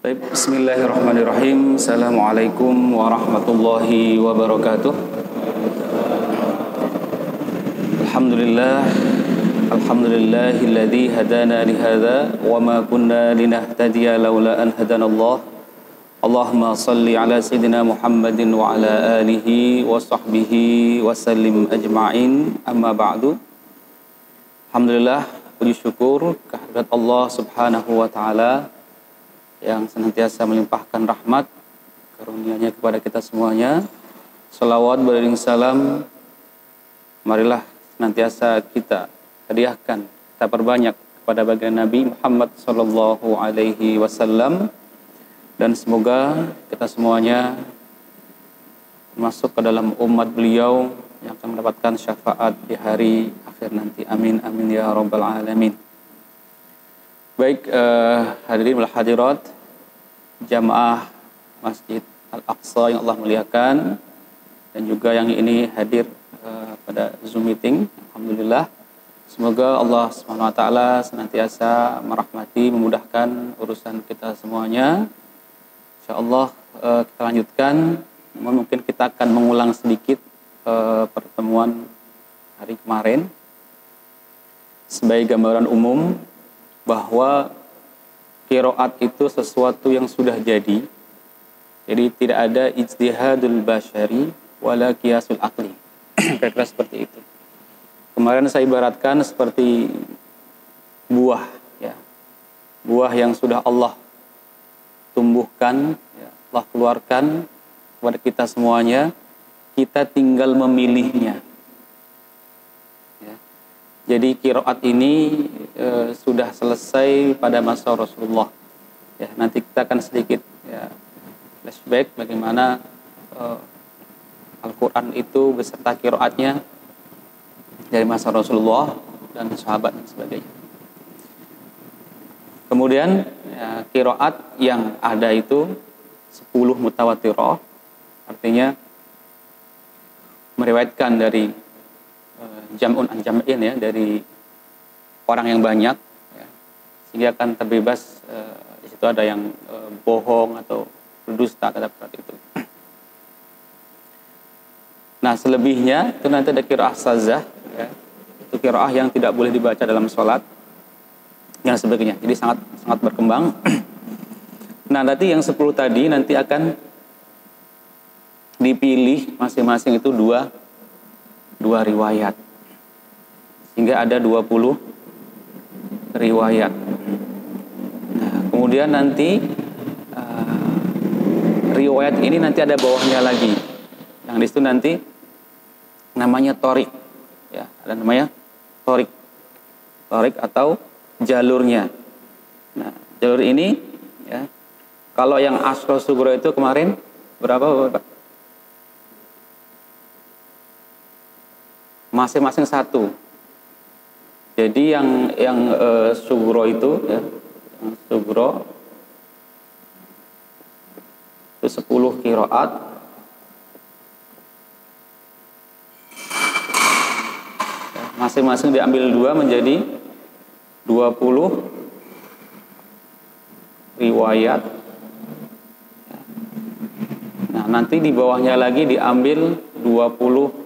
Baik, bismillahirrahmanirrahim. Assalamualaikum warahmatullahi wabarakatuh. Alhamdulillah, alhamdulillahilladzi hadana lihadza wa ma kunna linahtadiya laula an hadanallah. Allahumma salli ala sayyidina Muhammadin wa ala alihi wa sahbihi wa sallim ajma'in. Amma ba'du. Alhamdulillah, puji syukur kehadirat Allah Subhanahu wa taala yang senantiasa melimpahkan rahmat karunia-Nya kepada kita semuanya. Salawat beriring salam marilah senantiasa kita hadiahkan, kita perbanyak kepada baginda Nabi Muhammad sallallahu alaihi wasallam, dan semoga kita semuanya masuk ke dalam umat beliau yang akan mendapatkan syafaat di hari akhir nanti. Amin amin ya rabbal alamin. Baik, hadirin wal hadirat jamaah Masjid Al-Aqsa yang Allah muliakan, dan juga yang ini hadir pada Zoom meeting. Alhamdulillah, semoga Allah SWT senantiasa merahmati, memudahkan urusan kita semuanya. InsyaAllah kita lanjutkan, namun mungkin kita akan mengulang sedikit pertemuan hari kemarin sebagai gambaran umum bahwa qiraat itu sesuatu yang sudah jadi. Jadi tidak ada ijtihadul basyari wala qiyasul aqli. Kira-kira seperti itu. Kemarin saya ibaratkan seperti buah, ya. Buah yang sudah Allah tumbuhkan, ya, Allah keluarkan kepada kita semuanya. Kita tinggal memilihnya. Jadi qiraat ini sudah selesai pada masa Rasulullah. Ya, nanti kita akan sedikit flashback bagaimana Al-Quran itu beserta qiraatnya dari masa Rasulullah dan sahabat dan sebagainya. Kemudian qiraat yang ada itu 10 mutawatirah, artinya meriwayatkan dari jam'un an jam'in, ya, dari orang yang banyak, ya, sehingga akan terbebas di situ ada yang bohong atau berdusta terhadap itu. Nah, selebihnya itu nanti ada qiraah sazah, ya, itu qiraah yang tidak boleh dibaca dalam sholat dan sebagainya. Jadi sangat berkembang. Nah, nanti yang 10 tadi nanti akan dipilih masing-masing itu dua riwayat, sehingga ada 20 riwayat. Nah, kemudian nanti riwayat ini nanti ada bawahnya lagi, yang disitu nanti namanya torik, ya, ada namanya torik atau jalurnya. Nah, jalur ini, ya, kalau yang asro sugro itu kemarin berapa Bapak? Masing-masing satu. Jadi yang sugro itu, ya, yang sugro itu 10 qiraat. Masing-masing diambil 2 menjadi 20 riwayat. Nah, nanti di bawahnya lagi diambil 20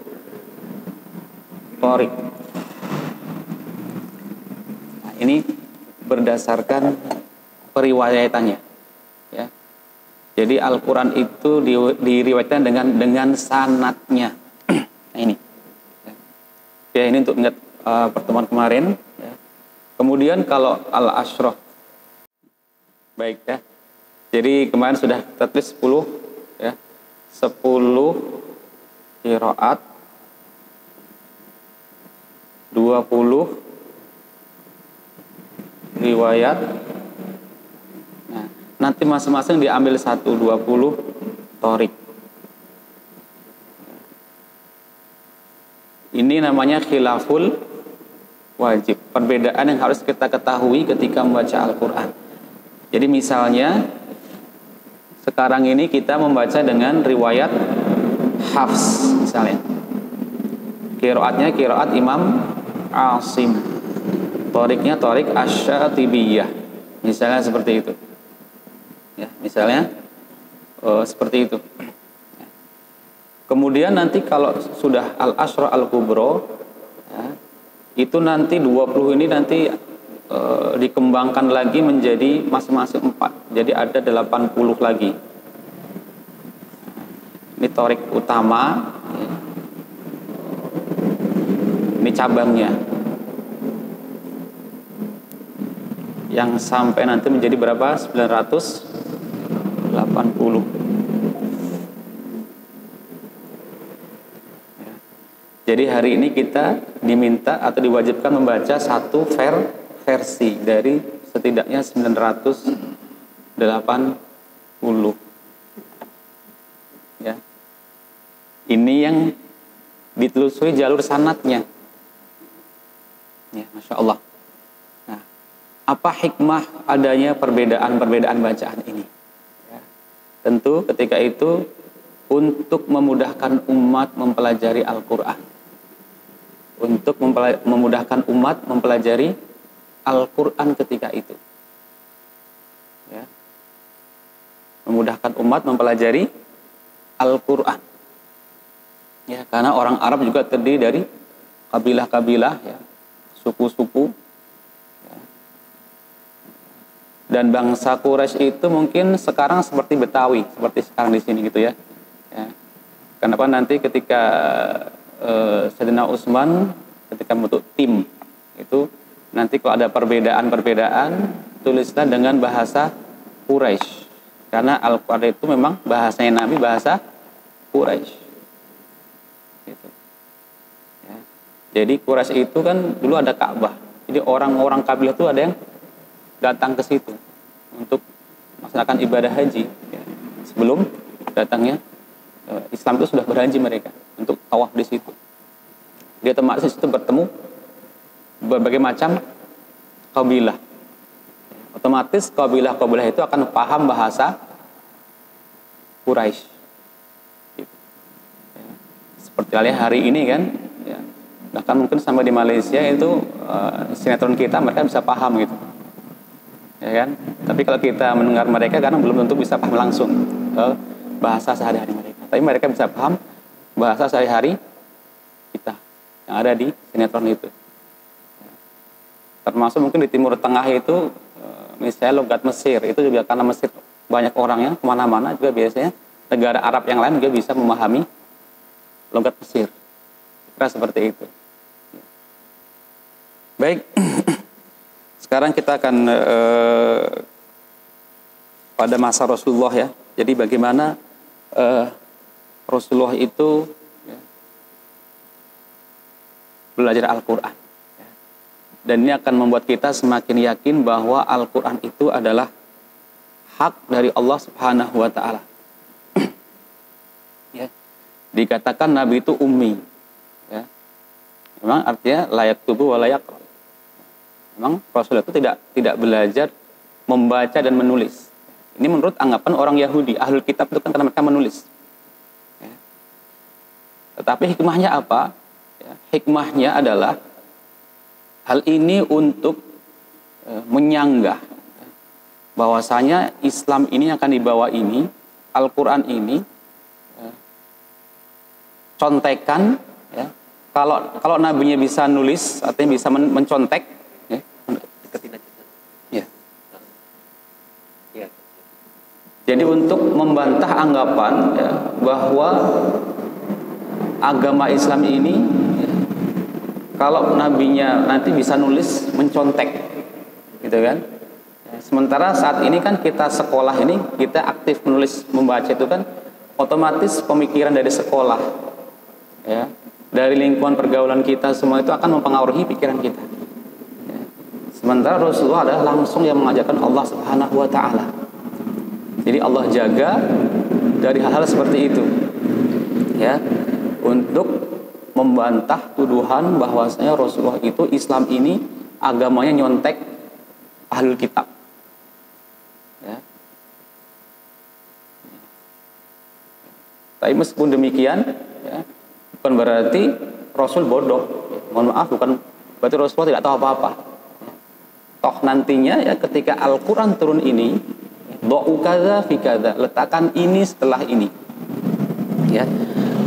torik. Nah, ini berdasarkan periwayatannya, ya. Jadi Al-Quran itu diriwayatkan dengan sanadnya. Nah, ini, ya, ini untuk ingat pertemuan kemarin, ya. Kemudian kalau al-ashraf, baik, ya. Jadi kemarin sudah tertulis 10, ya, 10 qiraat, 20 riwayat. Nah, nanti masing-masing diambil 20 torik. Ini namanya khilaful wajib, perbedaan yang harus kita ketahui ketika membaca Al-Quran. Jadi misalnya sekarang ini kita membaca dengan riwayat Hafs misalnya, qiraatnya qiraat Imam Asim, toriknya torik Asy-Syatibiyah, misalnya seperti itu. Ya, misalnya seperti itu. Kemudian nanti kalau sudah al-asyra al-kubro, ya, itu nanti 20 ini nanti dikembangkan lagi menjadi masing-masing 4. Jadi ada 80 lagi. Ini torik utama, ya. Ini cabangnya. Yang sampai nanti menjadi berapa? 980. Jadi hari ini kita diminta atau diwajibkan membaca satu versi dari setidaknya 980. Ya. Ini yang ditelusuri jalur sanadnya. Ya, Masya Allah. Nah, apa hikmah adanya perbedaan-perbedaan bacaan ini? Ya. Tentu ketika itu untuk memudahkan umat mempelajari Al-Quran. Untuk memudahkan umat mempelajari Al-Quran ketika itu, ya. Memudahkan umat mempelajari Al-Quran, ya, karena orang Arab juga terdiri dari kabilah-kabilah, ya, suku-suku, ya. Dan bangsa Quraisy itu mungkin sekarang seperti Betawi, seperti sekarang di sini gitu ya. Ya. Kenapa nanti ketika Sayyidina Utsman ketika membentuk tim itu nanti kalau ada perbedaan tulislah dengan bahasa Quraisy, karena Al-Quran itu memang bahasanya Nabi, bahasa Quraisy gitu. Ya. Jadi Quraisy itu kan dulu ada Ka'bah, jadi orang-orang kabilah itu ada yang datang ke situ untuk melaksanakan ibadah haji, ya. Sebelum datangnya Islam itu sudah berhaji mereka untuk tawaf di situ. Dia otomatis di situ bertemu berbagai macam kabilah. Otomatis kabilah-kabilah itu akan paham bahasa Quraisy. Gitu. Ya. Seperti halnya hari ini kan, ya. Bahkan mungkin sampai di Malaysia itu sinetron kita mereka bisa paham gitu. Ya kan? Tapi kalau kita mendengar mereka kadang belum tentu bisa paham langsung bahasa sehari-hari mereka. Tapi mereka bisa paham bahasa sehari-hari kita yang ada di sinetron itu. Termasuk mungkin di Timur Tengah itu, misalnya logat Mesir, itu juga karena Mesir banyak orangnya kemana-mana, juga biasanya negara Arab yang lain juga bisa memahami logat Mesir. Kira seperti itu. Baik, sekarang kita akan pada masa Rasulullah, ya. Jadi bagaimana Rasulullah itu, ya, belajar Al-Quran, ya. Dan ini akan membuat kita semakin yakin bahwa Al-Quran itu adalah hak dari Allah Subhanahu wa Ta'ala. Ya. Dikatakan Nabi itu ummi, ya. Memang artinya layak tubuh wa layak. Memang Rasulullah itu tidak belajar membaca dan menulis. Ini menurut anggapan orang Yahudi, ahlul kitab itu kan karena mereka menulis. Ya. Tetapi hikmahnya apa? Ya, hikmahnya adalah hal ini untuk menyanggah bahwasanya Islam ini akan dibawa ini, Al-Quran ini contekan, ya. Kalau nabinya bisa nulis, artinya bisa mencontek, ya. Ya. Ya. Jadi untuk membantah anggapan, ya, bahwa agama Islam ini, ya, kalau nabinya nanti bisa nulis mencontek, gitu kan? Ya, sementara saat ini kan kita sekolah ini kita aktif menulis membaca itu kan otomatis pemikiran dari sekolah, ya, dari lingkungan pergaulan kita semua itu akan mempengaruhi pikiran kita. Ya. Sementara Rasulullah adalah langsung yang mengajarkan Allah Subhanahu wa Ta'ala. Jadi Allah jaga dari hal-hal seperti itu, ya, untuk membantah tuduhan bahwasanya Rasulullah itu Islam ini agamanya nyontek ahlul kitab. Ya. Tapi meskipun demikian, ya, bukan berarti Rasul bodoh. Mohon maaf, bukan berarti Rasulullah tidak tahu apa-apa. Toh nantinya, ya, ketika Al-Quran turun ini, Do'u kadza fi kadza, letakkan ini setelah ini. Ya.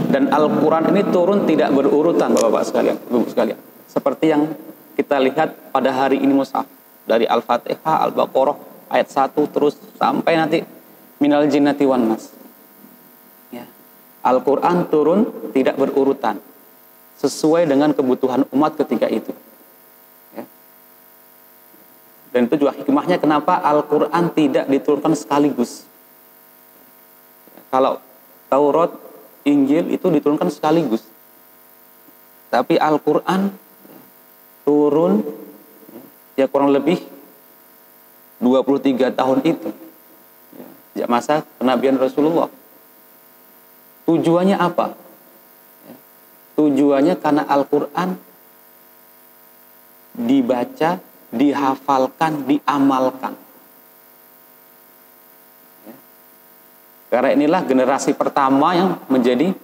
Dan Al-Qur'an ini turun tidak berurutan Bapak-bapak sekalian, Ibu sekalian. Seperti yang kita lihat pada hari ini mushaf, dari Al-Fatihah, Al-Baqarah ayat 1 terus sampai nanti minal jinnati wan nas. Ya. Al-Qur'an turun tidak berurutan sesuai dengan kebutuhan umat ketika itu. Ya. Dan itu juga hikmahnya kenapa Al-Qur'an tidak diturunkan sekaligus. Kalau Taurat, Injil itu diturunkan sekaligus. Tapi Al-Qur'an turun ya kurang lebih 23 tahun itu. Sejak masa kenabian Rasulullah. Tujuannya apa? Tujuannya karena Al-Qur'an dibaca, dihafalkan, diamalkan. Karena inilah generasi pertama yang menjadi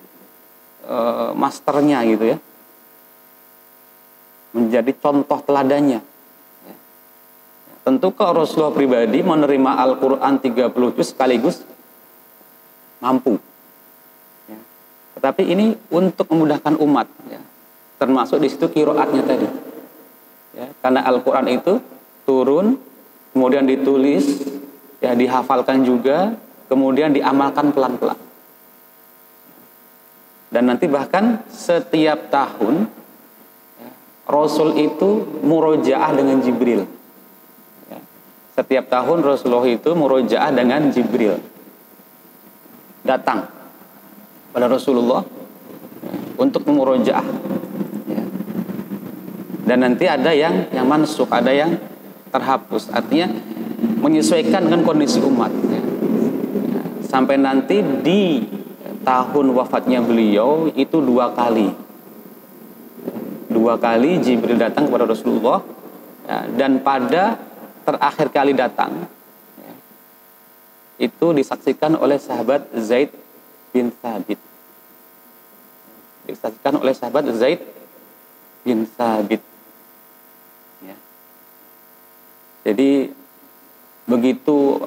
masternya gitu ya. Menjadi contoh teladannya. Ya. Tentu kalau Rasulullah pribadi menerima Al-Quran 30 juz sekaligus mampu. Ya. Tetapi ini untuk memudahkan umat. Ya. Termasuk di situ qiraatnya tadi. Ya. Karena Al-Quran itu turun, kemudian ditulis, ya dihafalkan juga, kemudian diamalkan pelan-pelan. Dan nanti bahkan setiap tahun ya, Rasul itu murojaah dengan Jibril. Ya. Setiap tahun Rasulullah itu murojaah dengan Jibril. Datang pada Rasulullah ya, untuk memurojaah. Ya. Dan nanti ada yang mansukh, ada yang terhapus. Artinya menyesuaikan dengan kondisi umat. Ya. Sampai nanti di tahun wafatnya beliau itu 2 kali. 2 kali Jibril datang kepada Rasulullah ya, dan pada terakhir kali datang ya, itu disaksikan oleh sahabat Zaid bin Thabit. Disaksikan oleh sahabat Zaid bin Thabit. Ya. Jadi begitu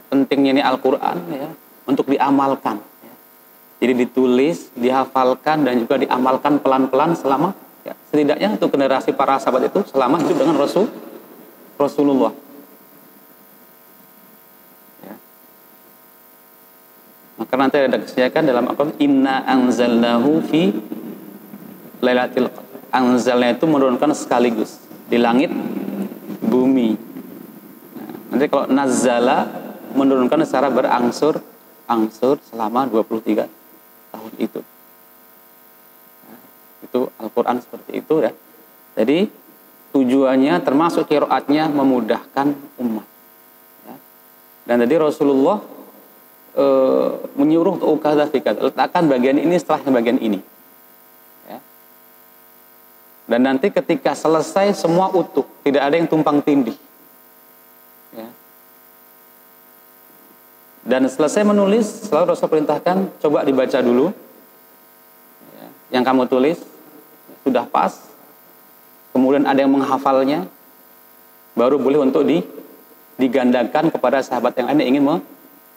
pentingnya ini Al-Quran ya, untuk diamalkan ya. Jadi ditulis, dihafalkan dan juga diamalkan pelan-pelan selama ya, setidaknya untuk generasi para sahabat itu selama hidup dengan Rasulullah ya. Maka nanti ada kesediakan dalam Al-Quran, inna anzalnahu fi lailatul qadar. Anzalnya itu menurunkan sekaligus di langit bumi. Nanti kalau nazzala menurunkan secara berangsur-angsur selama 23 tahun itu. Nah, itu Al-Quran seperti itu ya. Jadi tujuannya termasuk qiraatnya memudahkan umat. Ya. Dan tadi Rasulullah menyuruh untuk letakkan bagian ini setelah bagian ini. Ya. Dan nanti ketika selesai semua utuh, tidak ada yang tumpang tindih. Ya. Dan selesai menulis, selalu Rasul perintahkan coba dibaca dulu ya, yang kamu tulis sudah pas, kemudian ada yang menghafalnya, baru boleh untuk digandakan kepada sahabat yang lain yang ingin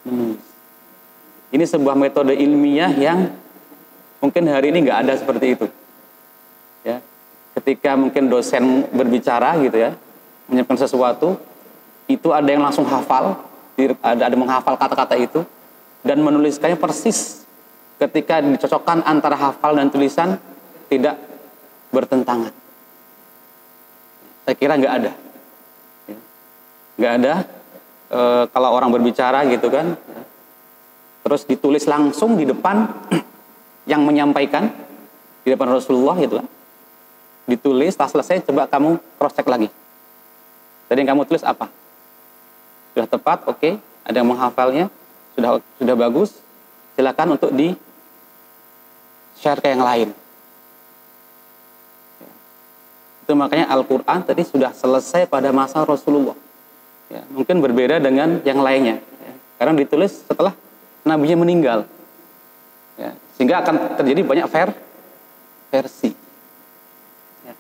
menulis. Ini sebuah metode ilmiah yang mungkin hari ini nggak ada seperti itu ya. Ketika mungkin dosen berbicara gitu ya, menyiapkan sesuatu, itu ada yang langsung hafal, ada menghafal kata-kata itu dan menuliskannya persis. Ketika dicocokkan antara hafal dan tulisan tidak bertentangan. Saya kira nggak ada, nggak ada. Kalau orang berbicara gitu kan, terus ditulis langsung di depan yang menyampaikan, di depan Rasulullah gitu kan, ditulis. Setelah selesai coba kamu cross check lagi. Tadi yang kamu tulis apa? Sudah tepat, oke. Ada yang menghafalnya, sudah bagus. Silakan untuk di share ke yang lain. Itu makanya Al-Quran tadi sudah selesai pada masa Rasulullah. Ya, mungkin berbeda dengan yang lainnya. Ya, karena ditulis setelah nabinya meninggal. Ya, sehingga akan terjadi banyak versi. Ya.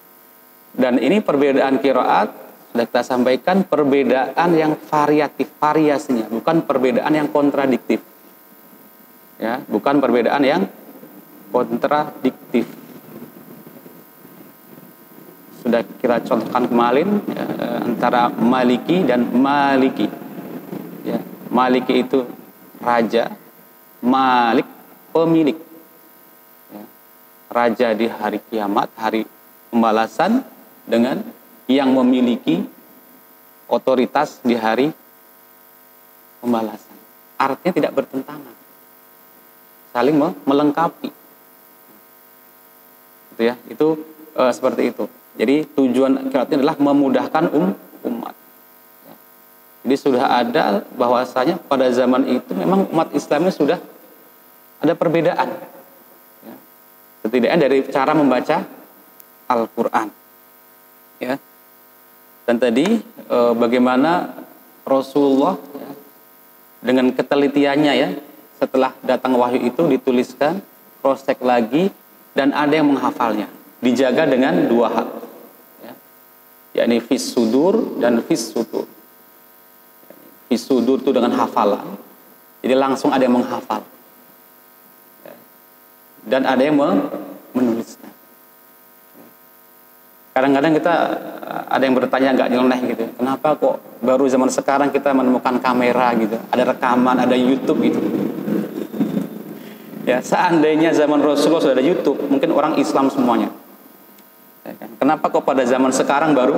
Dan ini perbedaan qiraat sudah kita sampaikan perbedaan yang variatif, variasinya, bukan perbedaan yang kontradiktif. Ya, bukan perbedaan yang kontradiktif. Sudah kita contohkan kemarin ya, antara Maliki dan Maliki. Ya, Maliki itu raja, Malik pemilik. Ya, raja di hari kiamat, hari pembalasan, dengan yang memiliki otoritas di hari pembalasan. Artinya tidak bertentangan, saling melengkapi. Gitu ya, itu seperti itu. Jadi tujuan kiamat ini adalah memudahkan umat. Ya. Jadi sudah ada bahwasanya pada zaman itu memang umat Islamnya sudah ada perbedaan. Ya. Setidaknya dari cara membaca Al-Quran. Ya. Dan tadi bagaimana Rasulullah ya, dengan ketelitiannya ya, setelah datang wahyu itu dituliskan, cross check lagi, dan ada yang menghafalnya. Dijaga dengan dua hal, ya, yakni fis sudur dan fis sutur. Fis sudur itu dengan hafalan, jadi langsung ada yang menghafal, ya, dan ada yang menulisnya. Kadang-kadang kita ada yang bertanya agak nyeleneh gitu, kenapa kok baru zaman sekarang kita menemukan kamera gitu, ada rekaman, ada YouTube gitu. Ya, seandainya zaman Rasulullah sudah ada YouTube, mungkin orang Islam semuanya. Ya kan? Kenapa kok pada zaman sekarang baru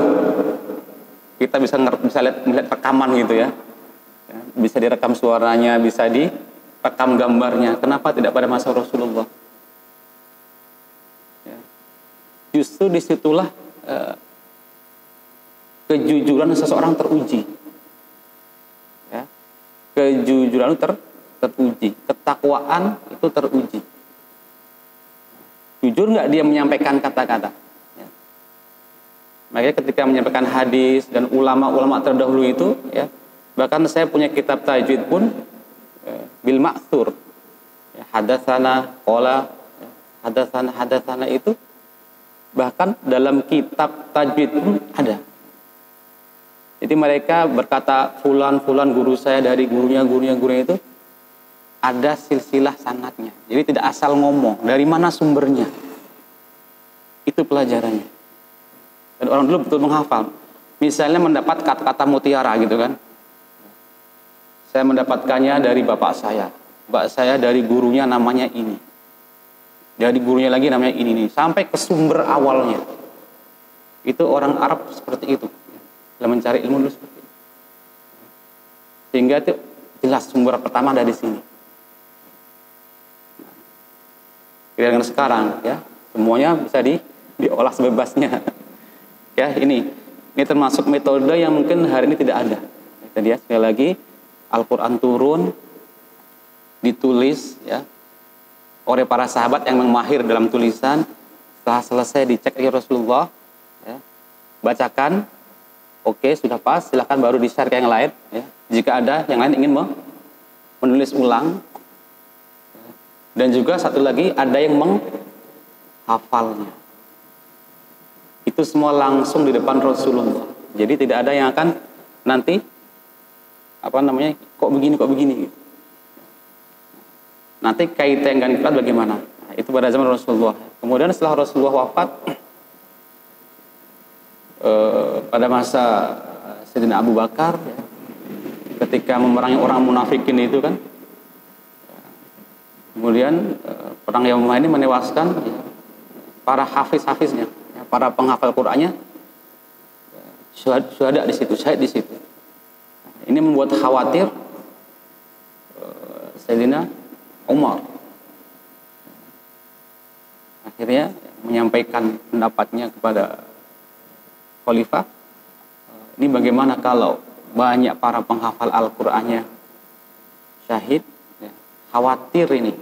kita bisa melihat rekaman gitu ya? Ya, bisa direkam suaranya, bisa direkam gambarnya. Kenapa tidak pada masa Rasulullah? Ya. Justru disitulah kejujuran seseorang teruji. Ya. Kejujuran teruji, ketakwaan itu teruji. Jujur nggak dia menyampaikan kata-kata? Makanya ketika menyampaikan hadis dan ulama-ulama terdahulu itu, ya, bahkan saya punya kitab tajwid pun bil ma'thur, ya, hadatsana qala, hadatsana itu bahkan dalam kitab tajwid pun ada. Jadi mereka berkata fulan guru saya dari gurunya itu ada silsilah sanadnya. Jadi tidak asal ngomong, dari mana sumbernya. Itu pelajarannya. Dan orang dulu betul menghafal. Misalnya mendapat kata-kata mutiara gitu kan. Saya mendapatkannya dari bapak saya. Bapak saya dari gurunya namanya ini. Dari gurunya lagi namanya ini. Sampai ke sumber awalnya. Itu orang Arab seperti itu. Dalam mencari ilmu dulu seperti itu. Sehingga itu jelas sumber pertama dari sini. Kira-kira sekarang ya, semuanya bisa diolah sebebasnya. Ya, ini termasuk metode yang mungkin hari ini tidak ada. Tadi ya, sekali lagi Al-Quran turun, ditulis ya oleh para sahabat yang mahir dalam tulisan. Setelah selesai dicek oleh Rasulullah, ya, bacakan, oke sudah pas, silakan baru di-share ke yang lain. Ya. Jika ada yang lain ingin menulis ulang, ya. Dan juga satu lagi ada yang menghafalnya. Itu semua langsung di depan Rasulullah. Jadi tidak ada yang akan nanti kok begini. Nanti kaitan dengan Quran bagaimana? Nah, itu pada zaman Rasulullah. Kemudian setelah Rasulullah wafat, pada masa Sayyidina Abu Bakar, ya, ketika memerangi orang munafikin itu kan, kemudian perang Yamamah ini menewaskan ya, para hafiz-hafiznya. Para penghafal Qur'annya syuhada di situ, syahid di situ. Ini membuat khawatir Sayyidina Umar. Akhirnya menyampaikan pendapatnya kepada khalifah. Ini bagaimana kalau banyak para penghafal Al-Qur'annya syahid, ya, khawatir ini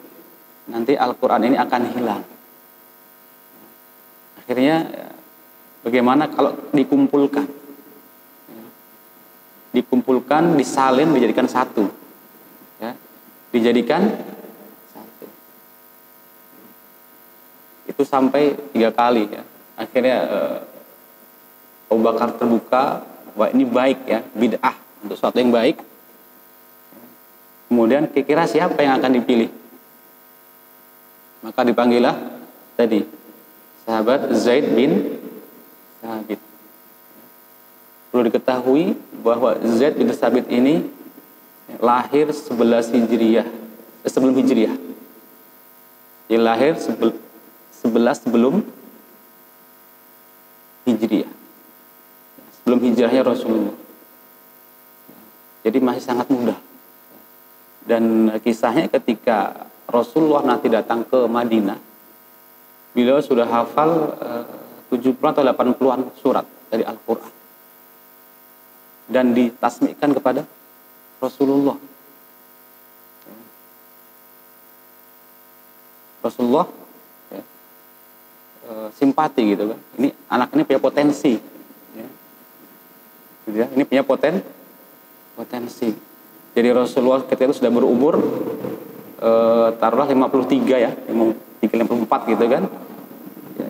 nanti Al-Qur'an ini akan hilang. Akhirnya bagaimana kalau dikumpulkan, disalin, dijadikan satu, ya, dijadikan satu. Itu sampai 3 kali, ya. Akhirnya Abu Bakar terbuka, bahwa ini baik ya, bid'ah untuk sesuatu yang baik. Kemudian kira-kira siapa yang akan dipilih? Maka dipanggillah tadi sahabat Zaid bin Thabit. Perlu diketahui bahwa Zaid bin Thabit ini lahir 11 Hijriah, sebelum Hijriah. Dia lahir 11 sebelum Hijriah. Sebelum hijrahnya Rasulullah. Jadi masih sangat muda. Dan kisahnya ketika Rasulullah nanti datang ke Madinah, beliau sudah hafal 70 atau 80-an surat dari Al-Quran. Dan ditasmikkan kepada Rasulullah. Rasulullah ya, simpati gitu kan. Ini anak ini punya potensi. Ya. Gitu ya. Ini punya potensi. Jadi Rasulullah ketika itu sudah berumur taruhlah 53 ya, 54 gitu kan. Ya.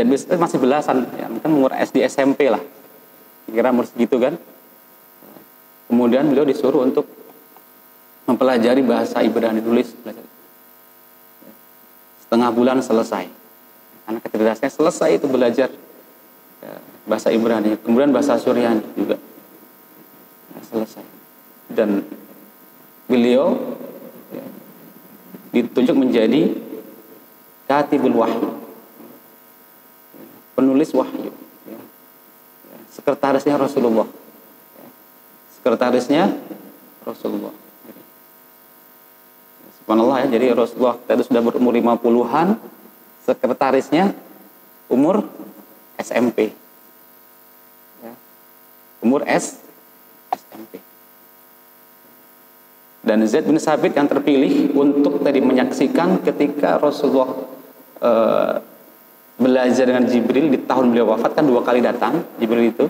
Jadi masih belasan, ya, mungkin umur SD SMP lah. Kira umur segitu kan. Kemudian beliau disuruh untuk mempelajari bahasa Ibrani, tulis. Setengah bulan selesai. Anak kecerdasannya selesai itu belajar ya, bahasa Ibrani. Kemudian bahasa Suryani juga ya, selesai. Dan beliau ya, ditunjuk menjadi katibul wahyu, penulis wahyu, ya. Sekretarisnya Rasulullah. Sekretarisnya Rasulullah. Subhanallah ya, jadi Rasulullah tadi sudah berumur 50-an, sekretarisnya umur SMP. Ya. Umur SMP. Dan Zaid bin Thabit yang terpilih untuk tadi menyaksikan ketika Rasulullah belajar dengan Jibril di tahun beliau wafat, kan 2 kali datang Jibril itu.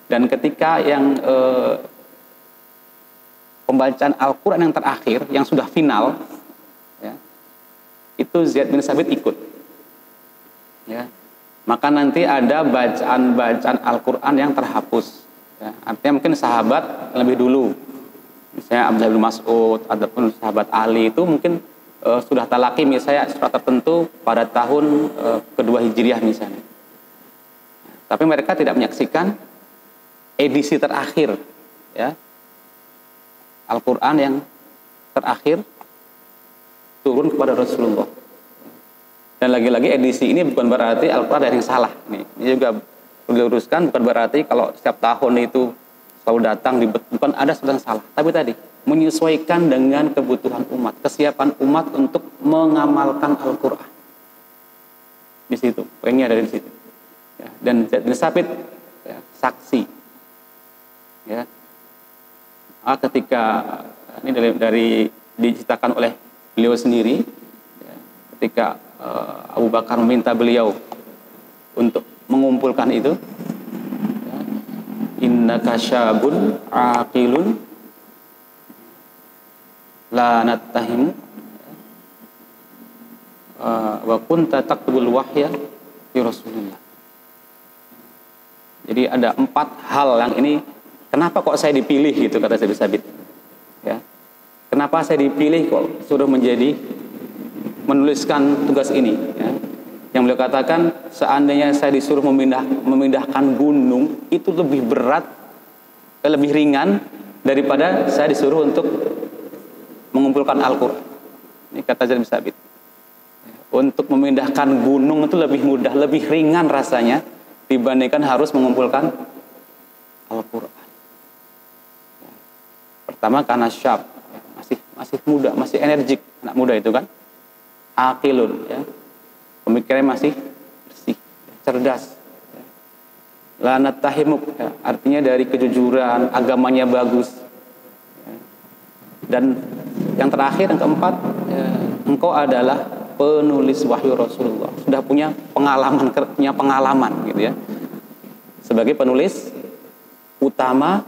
Dan ketika yang pembacaan Al-Quran yang terakhir, yang sudah final, ya, itu Zaid bin Thabit ikut. Ya. Maka nanti ada bacaan-bacaan Al-Quran yang terhapus. Ya. Artinya mungkin sahabat lebih dulu. Misalnya Abdullah bin Mas'ud, ataupun sahabat Ali itu mungkin sudah talaki misalnya surat tertentu pada tahun kedua Hijriah misalnya. Tapi mereka tidak menyaksikan edisi terakhir ya Al-Quran yang terakhir turun kepada Rasulullah. Dan lagi-lagi edisi ini bukan berarti Al-Quran ada yang salah. Ini juga perlu diluruskan, bukan berarti kalau setiap tahun itu selalu datang, bukan ada sesuatu yang salah. Tapi tadi menyesuaikan dengan kebutuhan umat, kesiapan umat untuk mengamalkan Al-Quran. Di situ, poinnya ada di situ. Ya, dan Zaid bin Thabit ya, saksi. Ya, ketika ini dari diceritakan oleh beliau sendiri, ya, ketika Abu Bakar meminta beliau untuk mengumpulkan itu, ya, innaka syabun aqilun la nattahimu wa kunta taktubul wahya fi Rasulillah. Jadi ada 4 hal yang ini. Kenapa kok saya dipilih gitu, kata Zaid bin Thabit. Ya. Kenapa saya dipilih kok suruh menuliskan tugas ini ya. Yang beliau katakan, seandainya saya disuruh memindahkan gunung, itu lebih berat, lebih ringan daripada saya disuruh untuk mengumpulkan Al-Quran. Ini kata Zaid bin Thabit. Untuk memindahkan gunung itu lebih mudah, lebih ringan rasanya dibandingkan harus mengumpulkan Al-Quran. Pertama karena syab, masih muda, masih energik, anak muda itu kan, aqilun, ya, pemikirannya masih bersih, cerdas, ya. La natahimuk, ya, artinya dari kejujuran, agamanya bagus, ya. Dan yang terakhir, yang keempat, ya, engkau adalah penulis wahyu Rasulullah, sudah punya pengalaman, gitu ya, sebagai penulis utama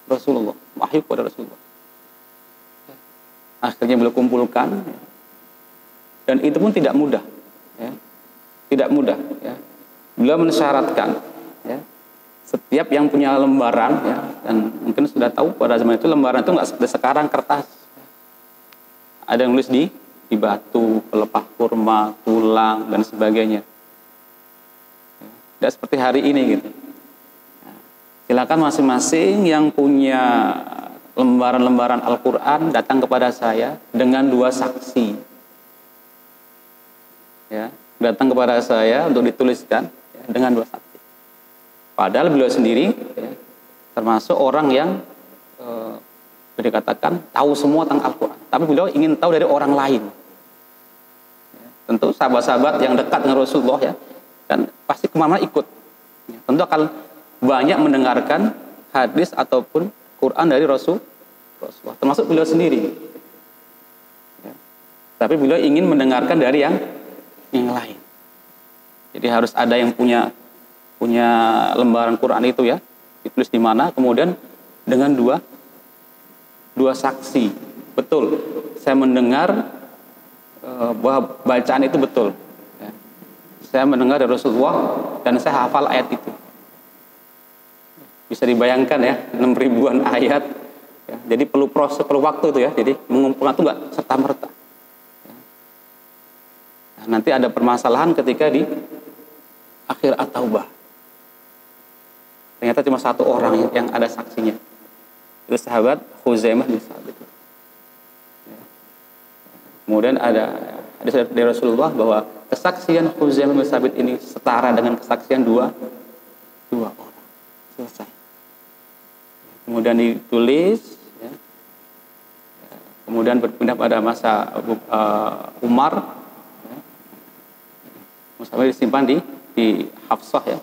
Rasulullah, wahyu kepada Rasulullah. Akhirnya beliau kumpulkan, dan itu pun tidak mudah, ya. Tidak mudah, ya. Beliau mensyaratkan, ya, Setiap yang punya lembaran ya, dan mungkin sudah tahu pada zaman itu lembaran itu nggak seperti sekarang kertas. Ada yang nulis di batu, pelepah kurma, tulang dan sebagainya. Tidak seperti hari ini gitu. Silakan masing-masing yang punya lembaran-lembaran Al-Quran datang kepada saya dengan 2 saksi. Ya, datang kepada saya untuk dituliskan ya, dengan 2 saksi. Padahal beliau sendiri ya, termasuk orang yang dikatakan tahu semua tentang Al-Quran. Tapi beliau ingin tahu dari orang lain. Ya, tentu sahabat-sahabat yang dekat dengan Rasulullah ya, kan pasti kemana-mana ikut. Ya, tentu akan banyak mendengarkan hadis ataupun Quran dari Rasulullah, termasuk beliau sendiri. Ya. Tapi beliau ingin mendengarkan dari yang lain. Jadi harus ada yang punya lembaran Quran itu ya, ditulis di mana, kemudian dengan dua saksi. Betul, saya mendengar bahwa bacaan itu betul. Ya. Saya mendengar dari Rasulullah dan saya hafal ayat itu. Bisa dibayangkan ya, 6.000-an ayat. Ya. Jadi perlu proses, perlu waktu itu ya. Jadi mengumpulkan itu nggak serta-merta. Ya. Nah, nanti ada permasalahan ketika di akhir At-Taubah. Ternyata cuma 1 orang yang ada saksinya. Itu sahabat Khuzaimah bin Thabit. Ya. Kemudian ada hadis dari Rasulullah bahwa kesaksian Khuzaimah bin Thabit ini setara dengan kesaksian dua orang. Selesai. Kemudian ditulis, ya. Kemudian berpindah pada masa Umar. Ya. Musabah disimpan di Hafsah ya.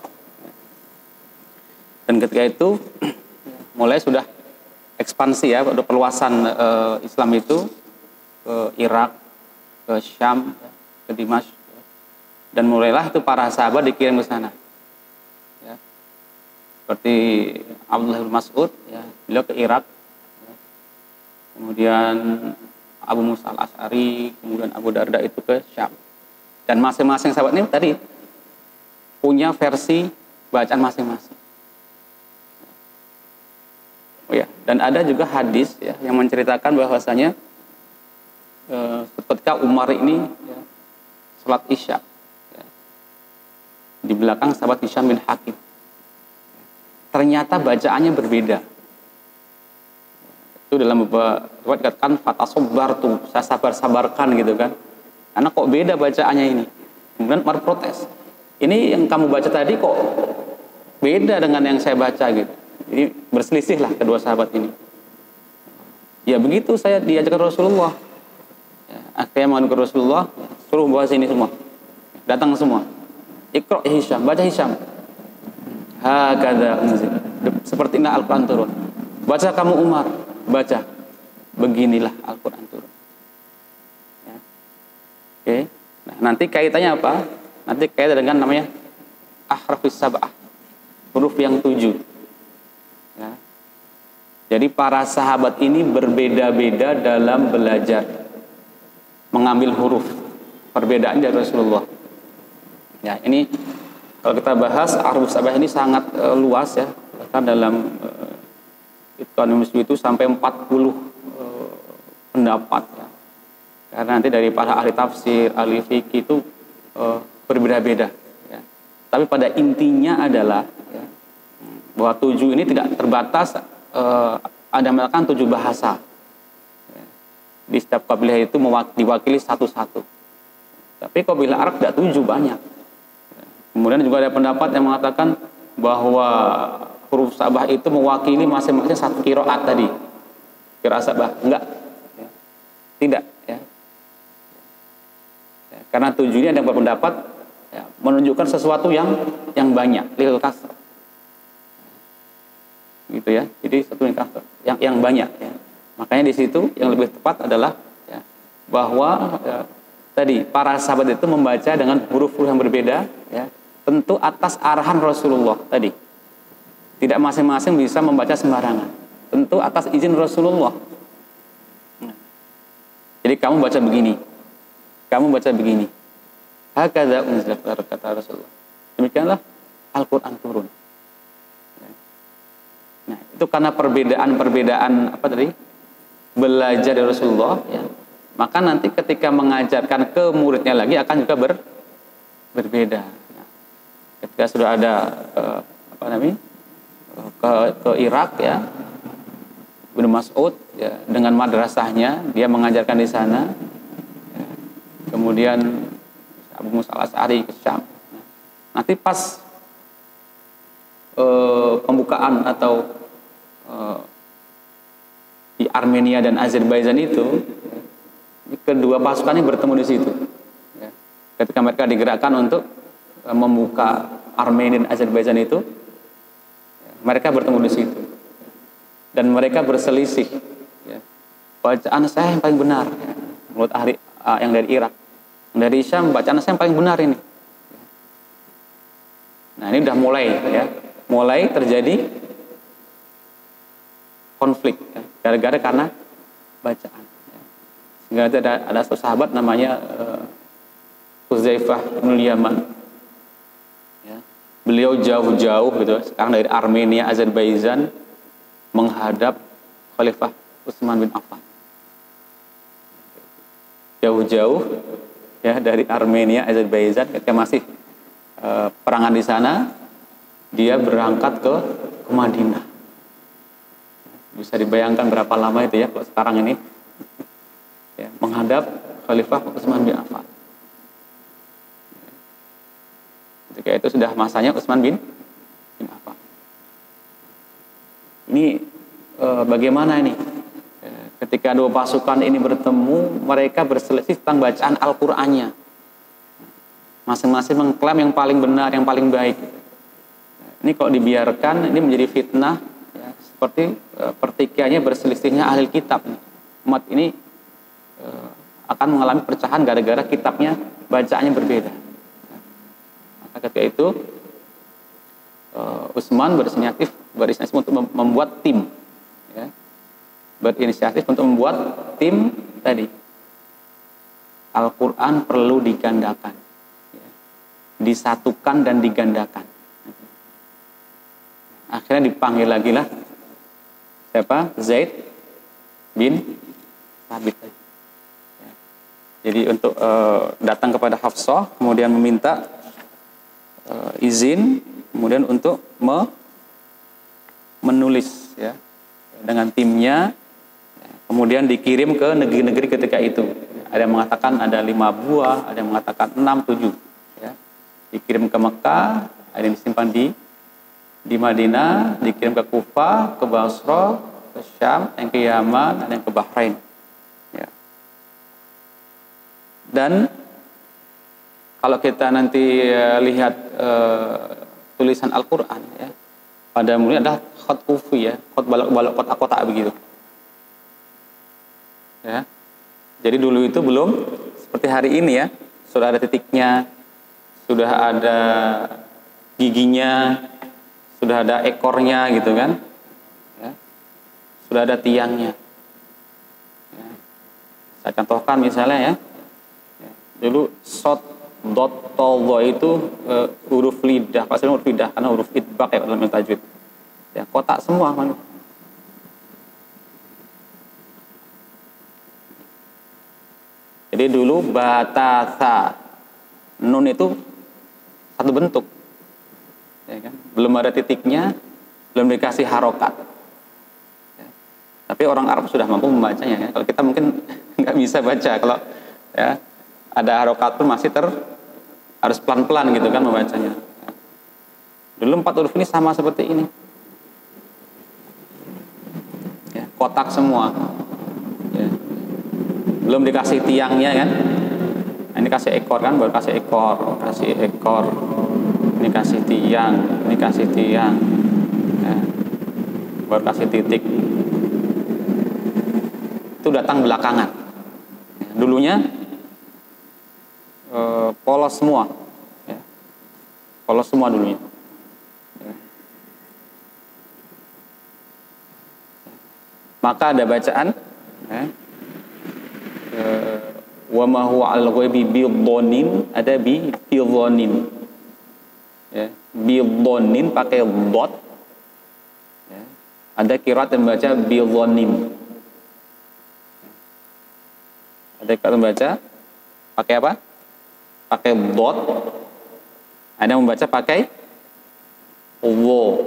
Dan ketika itu mulai sudah ekspansi ya, ada perluasan Islam itu ke Irak, ke Syam, ke Dimash, dan mulailah itu para sahabat dikirim ke sana. Ya. Seperti Abdullah bin Mas'ud, ya, beliau ke Irak, ya. Kemudian Abu Musa al-Asy'ari, kemudian Abu Darda itu ke Syam. Dan masing-masing sahabat ini tadi punya versi bacaan masing-masing. Oh ya, dan ada juga hadis ya yang menceritakan bahwasanya ketika Umar ini ya, sholat Isya ya, di belakang sahabat Hisham bin Hakim, ternyata bacaannya berbeda. Itu dalam beberapa riwayat dikatakan fatasobbartu, saya sabar-sabarkan gitu kan, karena kok beda bacaannya ini. Kemudian Umar protes, ini yang kamu baca tadi kok beda dengan yang saya baca gitu. Jadi berselisihlah kedua sahabat ini. Ya begitu saya diajak ke Rasulullah. Ya, akhirnya mau ke Rasulullah, suruh bawa sini semua. Datang semua. Iqra Hisham, baca Hisham. Hakadha unzil. Seperti inilah Al-Quran turun. Baca kamu Umar, baca. Beginilah Al-Quran turun. Ya. Oke. Nah, nanti kaitannya apa? Nanti kaitan dengan namanya ahrafis sab'ah. Huruf yang 7. Ya. Jadi para sahabat ini berbeda-beda dalam belajar mengambil huruf. Perbedaan dari Rasulullah. Ya, ini kalau kita bahas ahruf sab'ah ini sangat luas ya. Bahkan dalam ekonomis itu sampai 40 pendapat ya. Karena nanti dari para ahli tafsir, ahli fikih itu berbeda-beda ya. Tapi pada intinya adalah ya, bahwa 7 ini tidak terbatas ada melakukan 7 bahasa ya. Di setiap kabilah itu diwakili satu-satu. Tapi kabilah Arab tidak 7, banyak ya. Kemudian juga ada pendapat yang mengatakan bahwa huruf sabah itu mewakili masing-masing satu qiraat tadi. Qiraat sabah enggak ya. Tidak ya. Ya, karena 7 ini ada berpendapat ya, menunjukkan sesuatu yang banyak, lil kasr gitu ya. Jadi satu yang banyak ya. Makanya di situ yang lebih tepat adalah ya, bahwa ya, tadi para sahabat itu membaca dengan huruf-huruf yang berbeda ya, tentu atas arahan Rasulullah tadi. Tidak masing-masing bisa membaca sembarangan. Tentu atas izin Rasulullah. Jadi kamu baca begini. Kamu baca begini. Hakadha unzila, kata Rasulullah. Demikianlah Al-Quran turun. itu karena perbedaan apa tadi, belajar dari Rasulullah, ya, maka nanti ketika mengajarkan ke muridnya lagi akan juga berbeda. Ya. Ketika sudah ada apa namanya ke Irak, ya, Ibnu Mas'ud, ya, dengan madrasahnya dia mengajarkan di sana, ya. Kemudian Abu Musa al-Asy'ari ke Syam. Nanti pas pembukaan atau di Armenia dan Azerbaijan itu, kedua pasukan ini bertemu di situ. Ya. Ketika mereka digerakkan untuk membuka Armenia dan Azerbaijan itu, mereka bertemu di situ dan mereka berselisih. Ya. Bacaan saya yang paling benar, ya. Menurut ahli yang dari Irak, yang dari Syam bacaan saya yang paling benar ini. Nah ini udah mulai terjadi konflik, ya, gara-gara karena bacaan. Ya. Sehingga ada satu sahabat namanya Hudzaifah bin Yaman. Ya. Beliau jauh-jauh gitu, sekarang dari Armenia, Azerbaijan menghadap Khalifah Utsman bin Affan. Jauh-jauh, ya, dari Armenia, Azerbaijan, ketika masih perangan di sana, dia berangkat ke Madinah. Bisa dibayangkan berapa lama itu, ya, kalau sekarang ini, ya, menghadap Khalifah Utsman bin Affan. Ketika itu sudah masanya Utsman bin Affan. Ini bagaimana ini? Ketika dua pasukan ini bertemu, mereka berselisih tentang bacaan Al-Qur'annya. Masing-masing mengklaim yang paling benar, yang paling baik. Ini kalau dibiarkan, ini menjadi fitnah, ya, seperti pertikaiannya berselisihnya ahli kitab. Umat ini akan mengalami perpecahan gara-gara kitabnya, bacaannya berbeda. Maka ketika itu Utsman berinisiatif untuk membuat tim, ya, berinisiatif untuk membuat tim tadi. Al-Quran perlu digandakan, ya, disatukan dan digandakan. Akhirnya dipanggil lagi lah siapa? Zaid bin Thabit. Ya. Jadi untuk datang kepada Hafsah, kemudian meminta izin, kemudian untuk menulis, ya, dengan timnya, ya, kemudian dikirim ke negeri-negeri ketika itu. Ada yang mengatakan ada 5 buah, ada yang mengatakan 6, 7, ya. Dikirim ke Mekah, ada yang disimpan di Madinah, dikirim ke Kufah, ke Basra, ke Syam, yang ke Yaman, ada yang ke Bahrain, ya. Dan kalau kita nanti lihat tulisan Al-Quran, ya, pada mulanya adalah khat kufi, ya, khat balok-balok, kotak-kotak begitu, ya. Jadi dulu itu belum seperti hari ini, ya, sudah ada titiknya, sudah ada giginya, sudah ada ekornya, gitu kan, ya. Sudah ada tiangnya, ya. Saya contohkan misalnya, ya, dulu shot dot tollo itu huruf lidah, pasti huruf lidah karena huruf idbaq, ya, dalam tajwid, ya, kotak semua kan. Jadi dulu batasa nun itu satu bentuk, ya kan? Belum ada titiknya, belum dikasih harokat, ya. Tapi orang Arab sudah mampu membacanya, ya. Kalau kita mungkin nggak bisa baca, kalau, ya, ada harokat pun masih harus pelan-pelan gitu kan membacanya. Dulu 4 huruf ini sama seperti ini, ya, kotak semua, ya. Belum dikasih tiangnya kan. Nah, ini kasih ekor kan, baru kasih ekor, ini kasih tiang, ya. Baru kasih titik. Itu datang belakangan, ya. Dulunya polos semua, ya. Polos semua dulunya, ya. Maka ada bacaan, ya, wa ma huwa al-ghaibi bidhonin, ada bidhonin, ya, bidhonin pakai dot, ya. Ada qiraat yang membaca bidhonim. Ada qiraat yang membaca pakai apa? Pakai dot. Ada yang membaca pakai wo,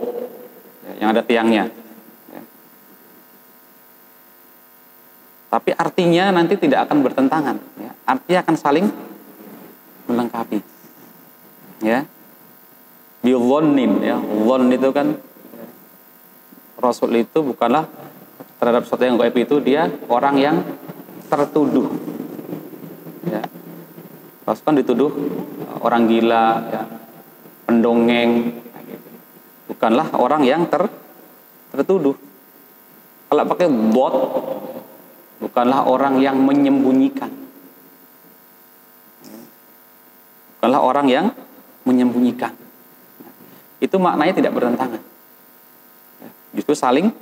yang ada tiangnya. Tapi artinya nanti tidak akan bertentangan. Ya. Artinya akan saling melengkapi. Ya, bidhonin. Ya, dhon itu kan Rasul itu bukanlah terhadap sesuatu yang gaib itu dia orang yang tertuduh. Ya. Rasul kan dituduh orang gila, ya, pendongeng. Bukanlah orang yang tertuduh. Kalau pakai bot, bukanlah orang yang menyembunyikan. Bukanlah orang yang menyembunyikan. Itu maknanya tidak bertentangan. Justru saling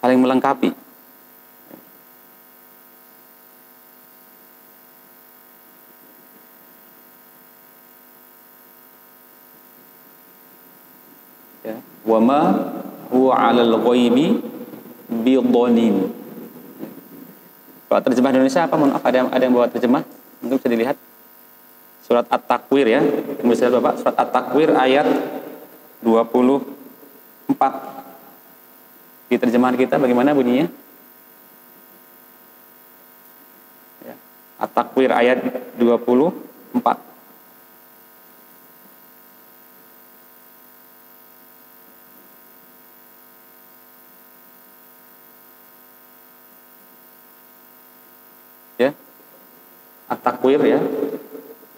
melengkapi. Ya, wa ma huwa 'alal ghaibi bidhanin. Kalau terjemah Indonesia apa? Mohon maaf, ada yang bawa terjemah? Mungkin bisa dilihat. Surat At-Takwir ya. Bisa lihat Bapak, surat At-Takwir ayat 24. Di terjemahan kita bagaimana bunyinya? Ya. At-Takwir ayat 24. Ya. At-Takwir ya.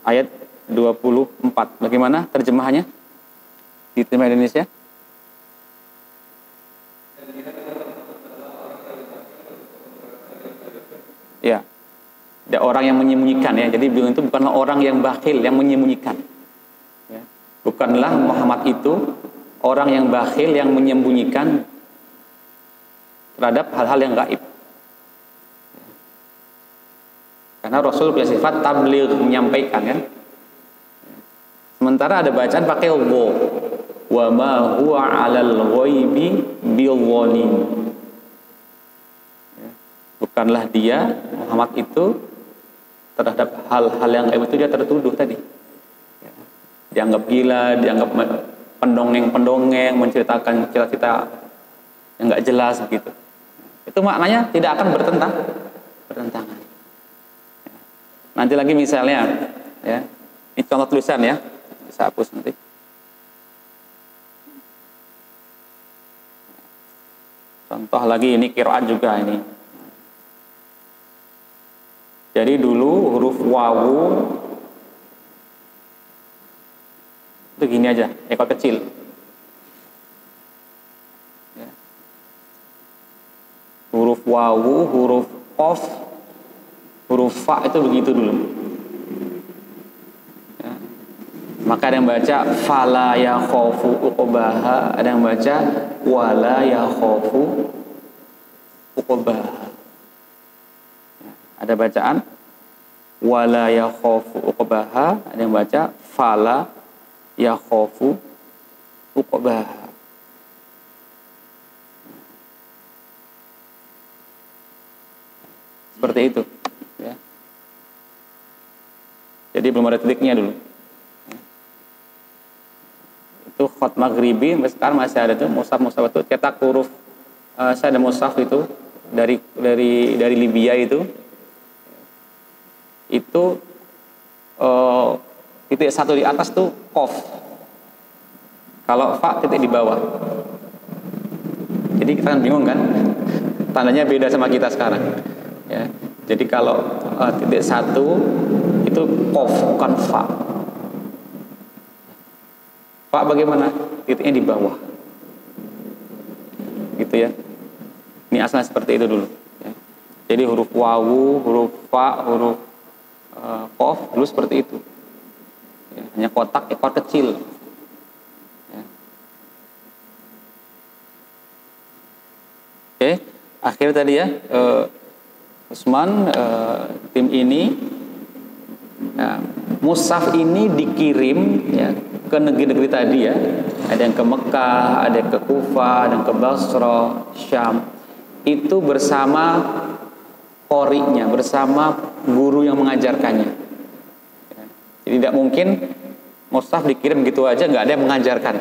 Ayat 24. Bagaimana terjemahannya? Di terjemahan Indonesia? Ya. Ada orang yang menyembunyikan ya. Jadi beliau itu bukanlah orang yang bakhil yang menyembunyikan. Ya. Bukanlah Muhammad itu orang yang bakhil yang menyembunyikan terhadap hal-hal yang gaib. Karena Rasul punya sifat tabligh, menyampaikan kan. Sementara ada bacaan pakai wa ma huwa 'alal ghaibi bidhanin. Bukanlah dia Muhammad itu terhadap hal-hal yang gaib itu dia tertuduh tadi. Dianggap gila, dianggap pendongeng-pendongeng, menceritakan cerita-cerita yang enggak jelas begitu. Itu maknanya tidak akan bertentangan. Nanti lagi misalnya, ya, ini contoh tulisan ya, bisa hapus nanti. Contoh lagi ini qiraat juga ini. Jadi dulu huruf wawu itu gini aja, ekor kecil. Ya. Huruf wawu, huruf qaf, huruf fa itu begitu dulu. Ya. Maka ada yang baca fala ya khofu uqbaha, ada yang baca wala ya khofu uqbaha. Ya. Ada bacaan wala ya khofu uqbaha, ada yang baca fala ya khofu uqbaha. Seperti itu. Ya. Jadi belum ada titiknya dulu. Ya. Itu khat maghribi, sekarang masih ada tuh mushaf itu cetak huruf. Saya ada mushaf itu dari Libya itu. Itu titik satu di atas tuh qaf. Kalau fa titik di bawah. Jadi kita kan bingung kan? Tandanya beda sama kita sekarang. Ya. Jadi kalau titik satu itu qaf bukan fa. Fa bagaimana? Titiknya di bawah. Gitu ya. Ini asalnya seperti itu dulu. Ya. Jadi huruf wawu, huruf fa, huruf qaf dulu seperti itu. Ya. Hanya kotak ekor kecil. Ya. Oke, akhir tadi ya. Usman, tim ini, mushaf ini dikirim ya, ke negeri-negeri tadi ya. Ada yang ke Mekah, ada yang ke Kufah, ada yang ke Basra, Syam. Itu bersama qori'nya, bersama guru yang mengajarkannya. Jadi tidak mungkin mushaf dikirim gitu aja nggak ada yang mengajarkan.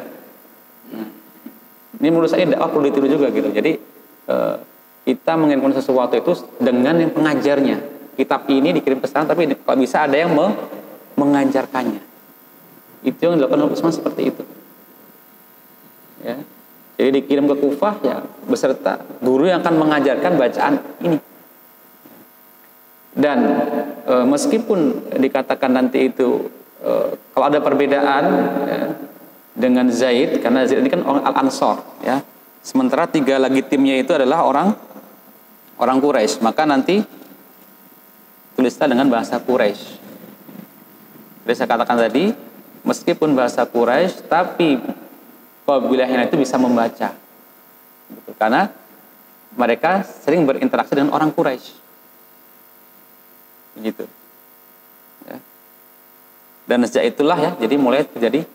Ini menurut saya dakwah perlu ditiru juga gitu. Jadi kita menginginkan sesuatu itu dengan yang pengajarnya. Kitab ini dikirim ke sana, tapi kalau bisa ada yang mengajarkannya. Itu yang dilakukan oleh Utsman seperti itu. Ya. Jadi dikirim ke Kufah ya beserta guru yang akan mengajarkan bacaan ini. Dan meskipun dikatakan nanti itu kalau ada perbedaan ya, dengan Zaid, karena Zaid ini kan orang Al-Ansor ya. Sementara 3 lagi timnya itu adalah orang Quraisy, maka nanti tulislah dengan bahasa Quraisy. Jadi saya katakan tadi, meskipun bahasa Quraisy, tapi kabilahnya itu bisa membaca. Karena mereka sering berinteraksi dengan orang Quraisy. Begitu. Ya. Dan sejak itulah ya, jadi mulai terjadi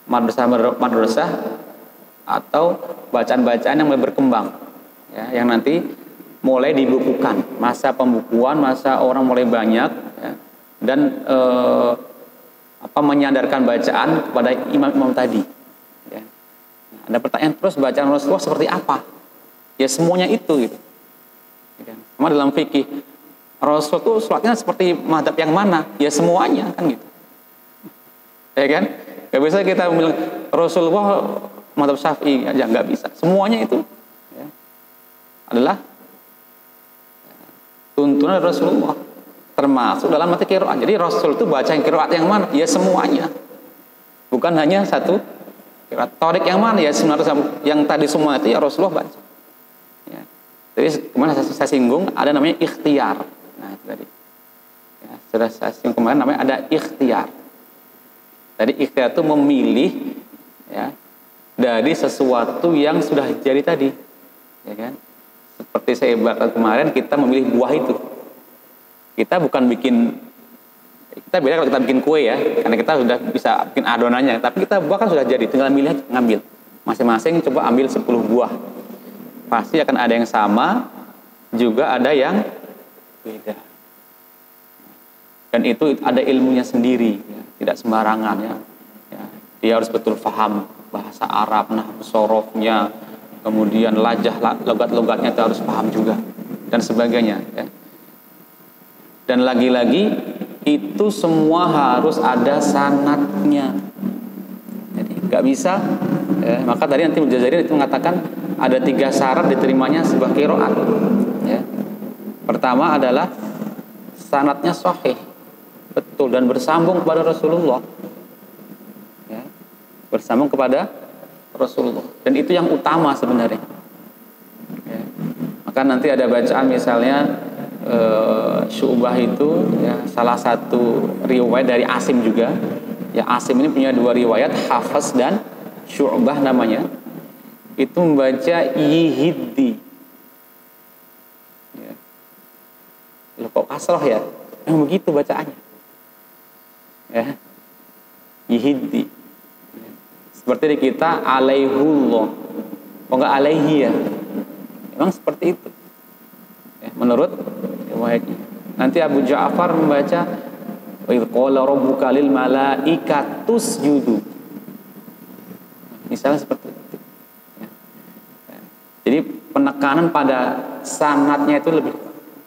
madrasah atau bacaan-bacaan yang mulai berkembang. Ya, yang nanti mulai dibukukan, masa pembukuan, masa orang mulai banyak ya, dan menyadarkan bacaan kepada imam-imam tadi ya. Ada pertanyaan terus, bacaan Rasulullah seperti apa ya, semuanya itu gitu. Sama dalam fikih, Rasul itu sholatnya seperti mazhab yang mana ya, semuanya kan gitu ya kan. Gak bisa kita bilang Rasulullah mazhab Syafi'i aja, nggak bisa. Semuanya itu ya, adalah tuntunan Rasulullah, termasuk dalam mati qiraat. Jadi Rasul itu baca yang qiraat yang mana? Ya semuanya. Bukan hanya satu qiraat. Thoriq yang mana? Ya sebenarnya yang tadi semua itu ya Rasulullah baca. Ya. Jadi kemarin saya singgung ada namanya ikhtiar. Nah itu tadi. Ya, sudah saya singgung kemarin namanya ada ikhtiar. Tadi ikhtiar itu memilih ya dari sesuatu yang sudah jadi tadi. Ya kan? Seperti saya ibaratkan kemarin, kita memilih buah itu. Kita bukan kita beda kalau kita bikin kue ya, karena kita sudah bisa bikin adonannya. Tapi kita buah kan sudah jadi, tinggal milih, ngambil. Masing-masing coba ambil 10 buah. Pasti akan ada yang sama, juga ada yang beda. Dan itu ada ilmunya sendiri, ya. Tidak sembarangan ya. Ya. Dia harus betul paham bahasa Arab, nahwu sorofnya, kemudian logat-logatnya itu harus paham juga, dan sebagainya ya. Dan lagi-lagi itu semua harus ada sanadnya. Jadi nggak bisa ya. Maka tadi nanti Mujazari itu mengatakan ada 3 syarat diterimanya sebuah qiraat ya. Pertama adalah sanadnya sahih, betul, dan bersambung kepada Rasulullah ya. Bersambung kepada Rasulullah, dan itu yang utama sebenarnya ya. Maka nanti ada bacaan misalnya Syu'bah itu ya, salah satu riwayat dari Asim juga ya. Asim ini punya 2 riwayat, Hafs dan Syu'bah namanya. Itu membaca yihiddi ya. Loh kok kasroh ya? Begitu bacaannya ya, yihiddi. Seperti di kita alaihullah, kok nggak alaihi ya? Memang seperti itu ya, menurut riwayatnya. Nanti Abu Ja'far membaca wa idz qala rabbuka lil malaikatus judu, misalnya seperti itu ya. Jadi penekanan pada sanadnya itu lebih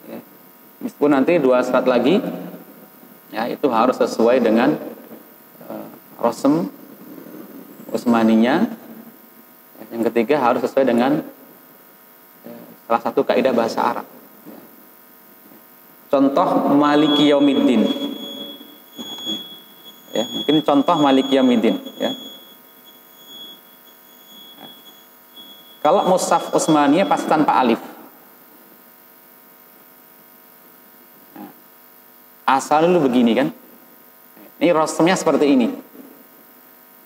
ya. Meskipun nanti 2 syarat lagi ya, itu harus sesuai dengan Rasm Utsmaniyah. Yang ketiga harus sesuai dengan salah satu kaidah bahasa Arab. Contoh Maliki Yaumiddin. Ya, mungkin contoh Maliki Yaumiddin ya. Kalau mushaf Utsmaniyah pasti tanpa alif. Asal dulu begini kan. Ini rasmnya seperti ini.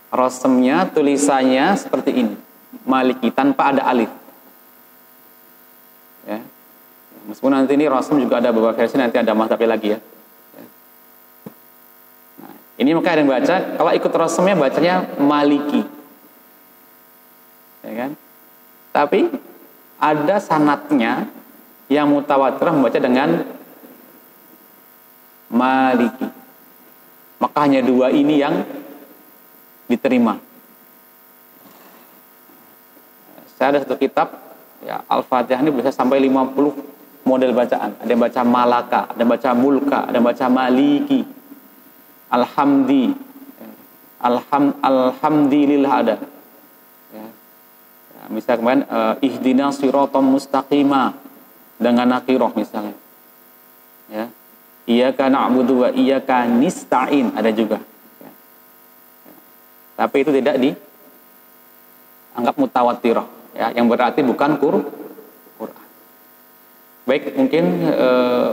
Rasmnya, tulisannya seperti ini. Maliki tanpa ada alif. Ya. Meskipun nanti ini rasm juga ada beberapa versi, nanti ada mazhabnya lagi ya. Nah, Ini maka ada yang baca, kalau ikut rasamnya bacanya Maliki. Ya kan? Tapi ada sanadnya yang mutawatir membaca dengan Maliki. Maka hanya dua ini yang diterima. Saya ada satu kitab, ya, Al-Fatihah ini bisa sampai 50 model bacaan. Ada yang baca Malaka, ada yang baca Mulka, ada yang baca Maliki, Alhamdulillah ada. Ya. Ya, misalnya kemarin Ihdina siratal mustaqima dengan nakiroh misalnya. Ya. Iyyaka na'budu wa iyyaka nista'in ada juga. Ya. Ya. Tapi itu tidak dianggap mutawatirah. Ya, yang berarti bukan Quran. Baik, mungkin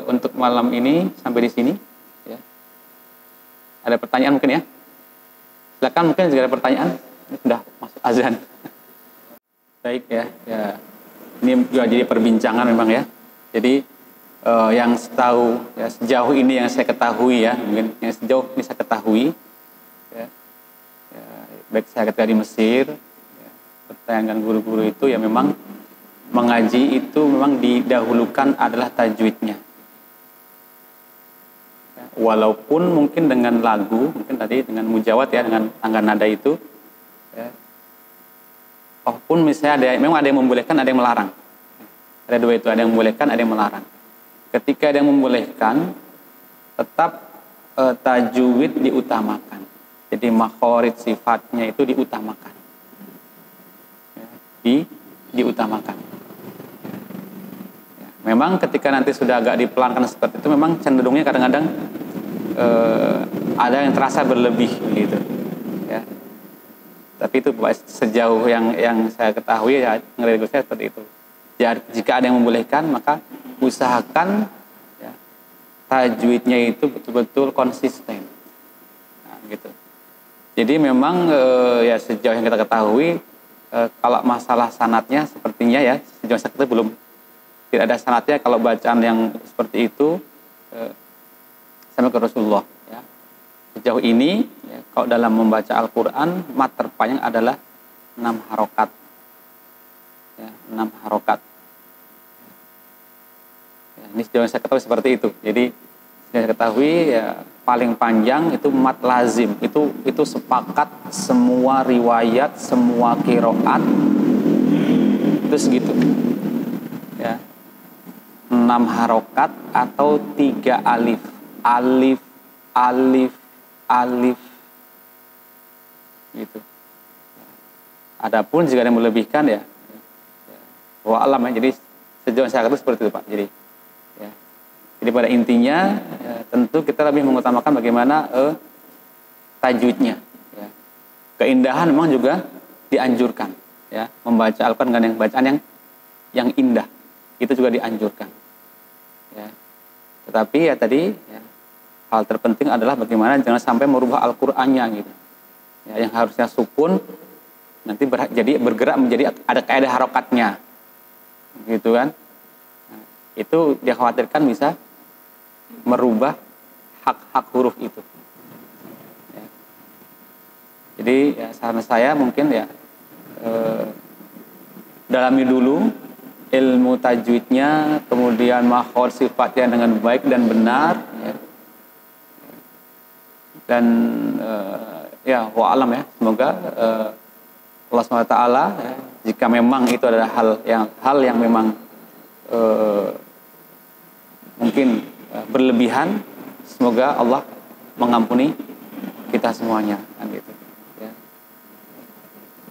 untuk malam ini sampai di sini. Ya. Ada pertanyaan mungkin ya? Silakan, mungkin jika ada pertanyaan. Ini sudah masuk azan. Baik ya, ya. Ini juga jadi perbincangan memang ya. Jadi yang sejauh ini yang saya ketahui ya, mungkin yang sejauh ini saya ketahui. Ya, ya, baik saya ketika di Mesir. Pertanyaan guru-guru itu ya memang mengaji itu memang didahulukan adalah tajwidnya. Ya, walaupun mungkin dengan lagu, mungkin tadi dengan mujawad ya, dengan tangga nada itu, ya, walaupun misalnya memang ada yang membolehkan, ada yang melarang. Ada dua itu, ada yang membolehkan, ada yang melarang. Ketika ada yang membolehkan, tetap tajwid diutamakan. Jadi makhorid sifatnya itu diutamakan. Diutamakan. Ya, memang ketika nanti sudah agak dipelankan seperti itu, memang cenderungnya kadang-kadang ada yang terasa berlebih gitu. Ya. Tapi itu sejauh yang saya ketahui ya ngeri saya seperti itu. Jadi, jika ada yang membolehkan maka usahakan ya, tajwidnya itu betul-betul konsisten. Nah, gitu. Jadi memang ya sejauh yang kita ketahui kalau masalah sanatnya sepertinya ya sejauh saya belum tidak ada sanatnya kalau bacaan yang seperti itu sampai ke Rasulullah ya. Sejauh ini ya, kalau dalam membaca Al-Quran mat terpanjang adalah 6 harokat ya, 6 harokat ya, ini sejauh yang saya ketahui seperti itu. Jadi saya ketahui ya paling panjang itu mat lazim, itu sepakat semua riwayat, semua qiraat itu segitu ya, 6 harokat atau 3 alif, alif alif alif gitu. Adapun jika ada yang melebihkan ya wa alam ya. Jadi sejauh saya ketahui seperti itu Pak. Jadi pada intinya ya, tentu kita lebih mengutamakan bagaimana tajwidnya. Ya. Keindahan memang juga dianjurkan. Ya, membaca Al-Quran dengan bacaan yang indah itu juga dianjurkan. Ya. Tetapi ya tadi ya, hal terpenting adalah bagaimana jangan sampai merubah Al-Qurannya gitu. Ya, yang harusnya sukun nanti jadi bergerak menjadi ada kaidah harokatnya, gitu kan? Nah, itu dikhawatirkan bisa merubah hak-hak huruf itu. Ya. Jadi ya, saran saya mungkin ya dalami dulu ilmu tajwidnya, kemudian makhraj sifatnya dengan baik dan benar. Ya. Dan ya wa alam ya, semoga Allah SWT ya, jika memang itu adalah hal yang memang mungkin berlebihan, semoga Allah mengampuni kita semuanya kan gitu ya.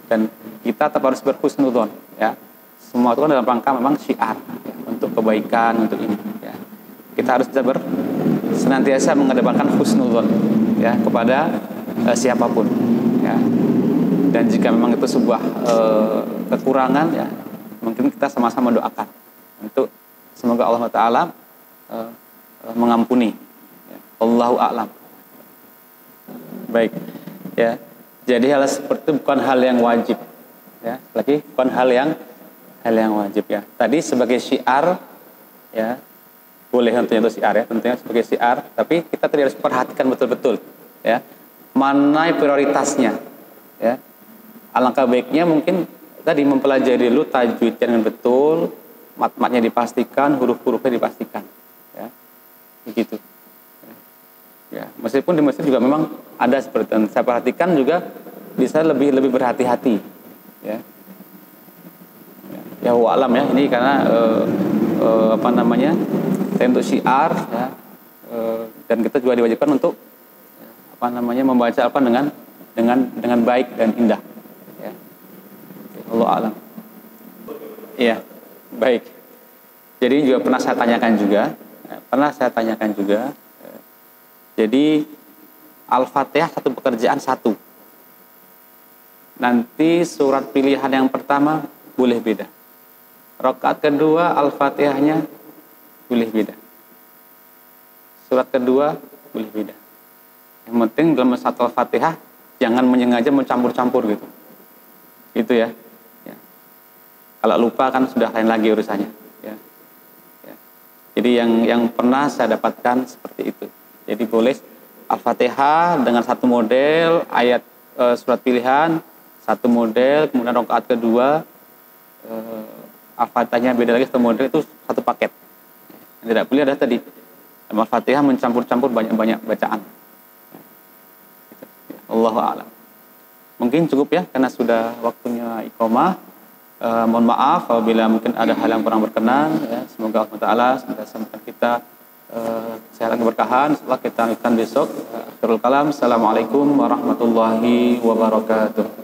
Dan kita tetap harus berhusnudzon ya. Semua itu kan dalam rangka memang syiar ya, untuk kebaikan, untuk ini ya. Kita harus bisa senantiasa mengedepankan husnudzon ya kepada siapapun ya. Dan jika memang itu sebuah kekurangan ya, mungkin kita sama-sama mendoakan untuk semoga Allah Taala mengampuni. Ya. Allahu a'lam. Baik. Ya. Jadi hal seperti itu bukan hal yang wajib. Ya. Lagi bukan hal yang wajib ya. Tadi sebagai syiar ya. Boleh tentunya itu syiar ya, tentunya sebagai syiar, tapi kita tidak harus perhatikan betul-betul ya. mana prioritasnya, ya. Alangkah baiknya mungkin tadi mempelajari dulu tajwidnya dengan betul, mat-matnya dipastikan, huruf-hurufnya dipastikan, ya, begitu. Ya, meskipun di masjid juga memang ada seperti itu. Saya perhatikan juga bisa lebih berhati-hati, ya. Ya, alam ya, ini karena untuk syiar, ya, dan kita juga diwajibkan untuk membaca dengan baik dan indah, ya. Allah alam. Iya, baik. Jadi juga pernah saya tanyakan juga. Jadi Al-Fatihah satu pekerjaan satu. Nanti surat pilihan yang pertama boleh beda. Rakaat kedua Al-Fatihahnya boleh beda. Surat kedua boleh beda. Yang penting dalam satu Al-Fatihah jangan menyengaja mencampur-campur gitu. Gitu ya. Ya. Kalau lupa kan sudah lain lagi urusannya. Ya. Ya. Jadi yang pernah saya dapatkan seperti itu. Jadi boleh Al-Fatihah dengan satu model, ayat surat pilihan satu model, kemudian rakaat kedua Al-Fatihahnya beda lagi satu model, itu satu paket. Yang tidak boleh adalah tadi Al-Fatihah mencampur-campur banyak-banyak bacaan. Allahu a'lam. Mungkin cukup ya karena sudah waktunya iqamah. Mohon maaf apabila mungkin ada hal yang kurang berkenan, ya. Semoga Allah Ta'ala senantiasa kita kesehatan keberkahan. Setelah kita lanjutkan besok. Akhirul kalam. Assalamualaikum warahmatullahi wabarakatuh.